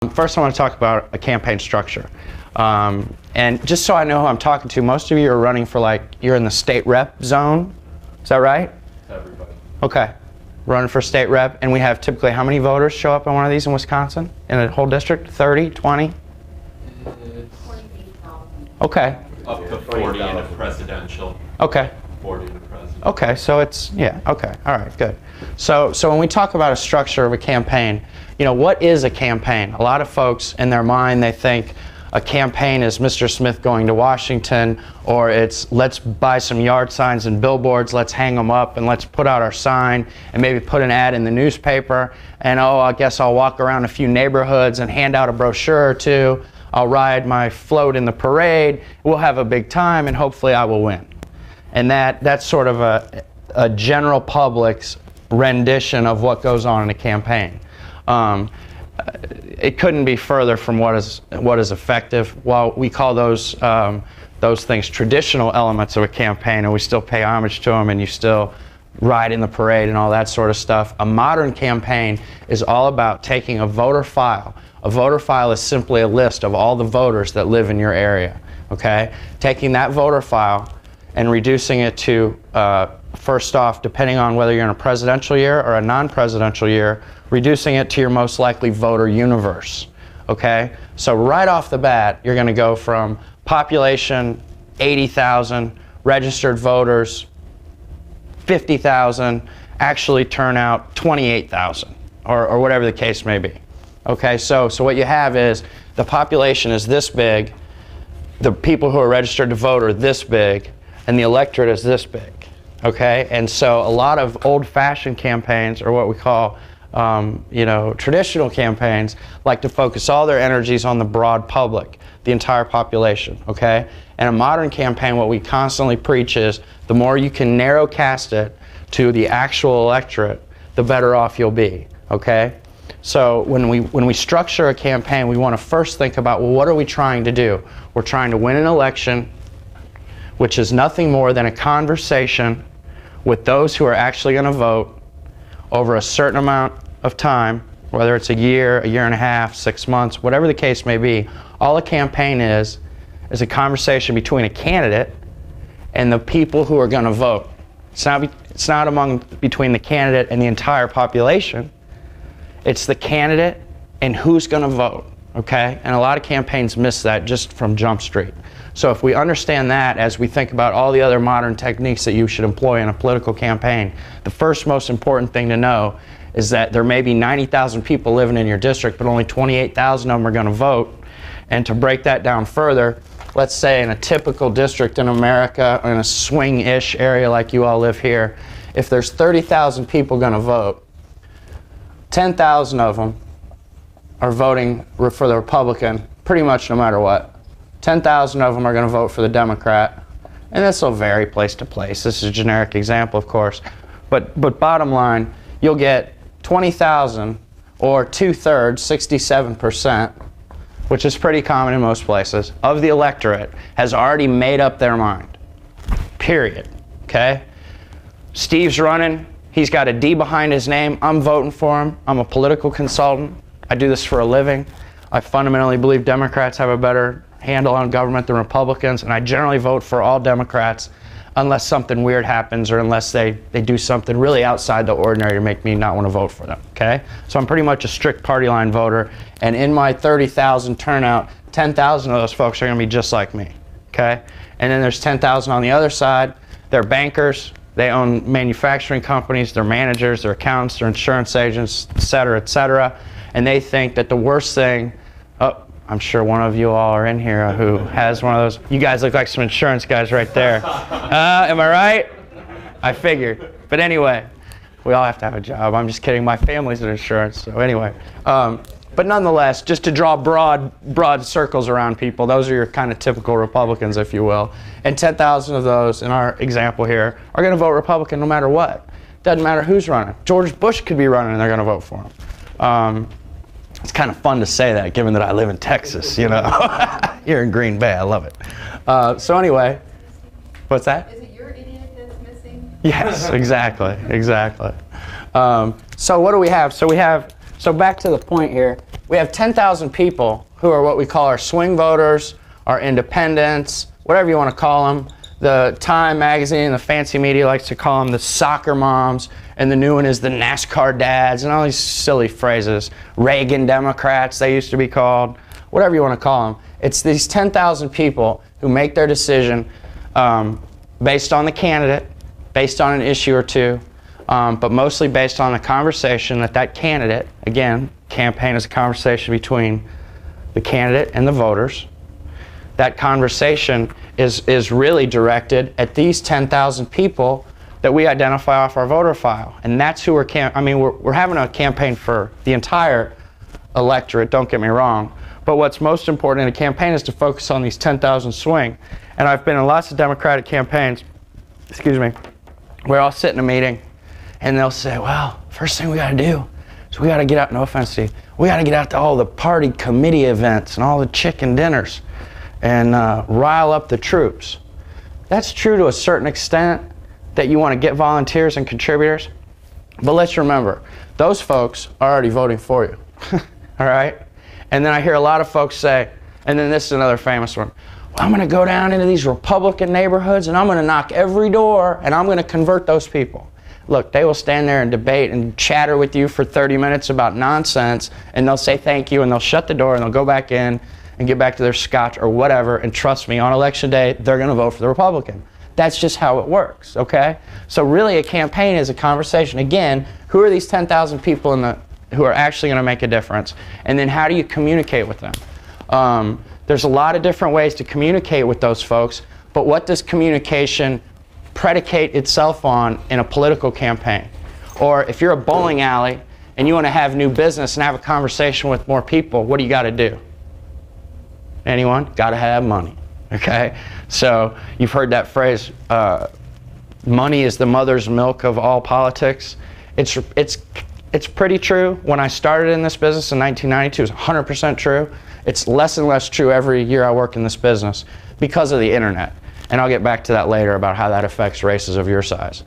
First, I want to talk about a campaign structure. And just so I know who I'm talking to, most of you are running for, like, you're in the state rep zone. Is that right? Everybody. Okay. Running for state rep. And we have typically how many voters show up in one of these in Wisconsin? In a whole district? 30, 20? Okay. Up to 40 in a presidential. Okay. 40 in a presidential. Okay, so it's, yeah, okay, all right, good. So when we talk about a structure of a campaign, you know, what is a campaign? A lot of folks in their mind, they think a campaign is Mr. Smith going to Washington, or it's let's buy some yard signs and billboards, let's hang them up and let's put out our sign and maybe put an ad in the newspaper, and oh, I guess I'll walk around a few neighborhoods and hand out a brochure or two. I'll ride my float in the parade, we'll have a big time, and hopefully I will win. And that's sort of a general public's rendition of what goes on in a campaign. It couldn't be further from what is effective. While we call those things traditional elements of a campaign, and we still pay homage to them, and you still ride in the parade and all that sort of stuff, a modern campaign is all about taking a voter file. A voter file is simply a list of all the voters that live in your area. Okay? Taking that voter file and reducing it to, first off, depending on whether you're in a presidential year or a non-presidential year, reducing it to your most likely voter universe, okay? So right off the bat, you're gonna go from population 80,000, registered voters 50,000, actually turn out 28,000, or whatever the case may be, okay? So what you have is the population is this big, the people who are registered to vote are this big, and the electorate is this big, okay? And so a lot of old-fashioned campaigns, or what we call, you know, traditional campaigns, like to focus all their energies on the broad public, the entire population, okay? And a modern campaign, what we constantly preach is, the more you can narrow cast it to the actual electorate, the better off you'll be, okay? So when we structure a campaign, we want to first think about, well, what are we trying to do? We're trying to win an election, which is nothing more than a conversation with those who are actually going to vote over a certain amount of time, whether it's a year and a half, 6 months, whatever the case may be. All a campaign is a conversation between a candidate and the people who are going to vote. It's not between the candidate and the entire population. It's the candidate and who's going to vote, okay? And a lot of campaigns miss that just from Jump Street. So if we understand that as we think about all the other modern techniques that you should employ in a political campaign, the first most important thing to know is that there may be 90,000 people living in your district, but only 28,000 of them are going to vote. And to break that down further, let's say in a typical district in America, in a swing-ish area like you all live here, if there's 30,000 people going to vote, 10,000 of them are voting for the Republican pretty much no matter what. 10,000 of them are going to vote for the Democrat, and this will vary place to place. This is a generic example, of course, but bottom line, you'll get 20,000 or 2/3, 67%, which is pretty common in most places, of the electorate has already made up their mind, period, okay? Steve's running, he's got a D behind his name, I'm voting for him, I'm a political consultant, I do this for a living, I fundamentally believe Democrats have a better handle on government than Republicans, and I generally vote for all Democrats unless something weird happens or unless they do something really outside the ordinary to make me not want to vote for them, okay? So I'm pretty much a strict party line voter, and in my 30,000 turnout, 10,000 of those folks are going to be just like me, okay? And then there's 10,000 on the other side. They're bankers, they own manufacturing companies, they're managers, they're accountants, they're insurance agents, et cetera, and they think that the worst thing, I'm sure one of you all are in here who has one of those. You guys look like some insurance guys right there. Am I right? I figured. But anyway, we all have to have a job. I'm just kidding. My family's in insurance. So anyway. But nonetheless, just to draw broad circles around people, those are your kind of typical Republicans, if you will. And 10,000 of those, in our example here, are going to vote Republican no matter what. Doesn't matter who's running. George Bush could be running and they're going to vote for him. It's kind of fun to say that, given that I live in Texas, you know. Here in Green Bay, I love it. So anyway, what's that? Is it your idiot that's missing? Yes, exactly, exactly. So what do we have? So we have So back to the point here, we have 10,000 people who are what we call our swing voters, our independents, whatever you want to call them. The Time magazine, the fancy media likes to call them the soccer moms, and the new one is the NASCAR dads, and all these silly phrases. Reagan Democrats, they used to be called, whatever you want to call them. It's these 10,000 people who make their decision based on the candidate, based on an issue or two, but mostly based on the conversation that candidate, again, campaign is a conversation between the candidate and the voters. That conversation is really directed at these 10,000 people that we identify off our voter file. And that's who we're having a campaign for the entire electorate, don't get me wrong. But what's most important in a campaign is to focus on these 10,000 swing. And I've been in lots of Democratic campaigns, excuse me, where I'll sit in a meeting and they'll say, well, first thing we got to do is we got to get out, no offense to you, we got to get out to all the party committee events and all the chicken dinners and rile up the troops. That's true to a certain extent, that you want to get volunteers and contributors, but let's remember, those folks are already voting for you, all right? And then I hear a lot of folks say, and then this is another famous one, well, I'm going to go down into these Republican neighborhoods and I'm going to knock every door and I'm going to convert those people. Look, they will stand there and debate and chatter with you for 30 minutes about nonsense, and they'll say thank you and they'll shut the door and they'll go back in and get back to their scotch or whatever, and trust me, on election day, they're going to vote for the Republican. That's just how it works, okay? So really a campaign is a conversation. Again, who are these 10,000 people who are actually going to make a difference? And then how do you communicate with them? There's a lot of different ways to communicate with those folks, but what does communication predicate itself on in a political campaign? Or if you're a bowling alley and you want to have new business and have a conversation with more people, what do you got to do? Anyone? Got to have money. Okay? So you've heard that phrase, money is the mother's milk of all politics. It's pretty true. When I started in this business in 1992, it was 100% true. It's less and less true every year I work in this business because of the internet. And I'll get back to that later about how that affects races of your size.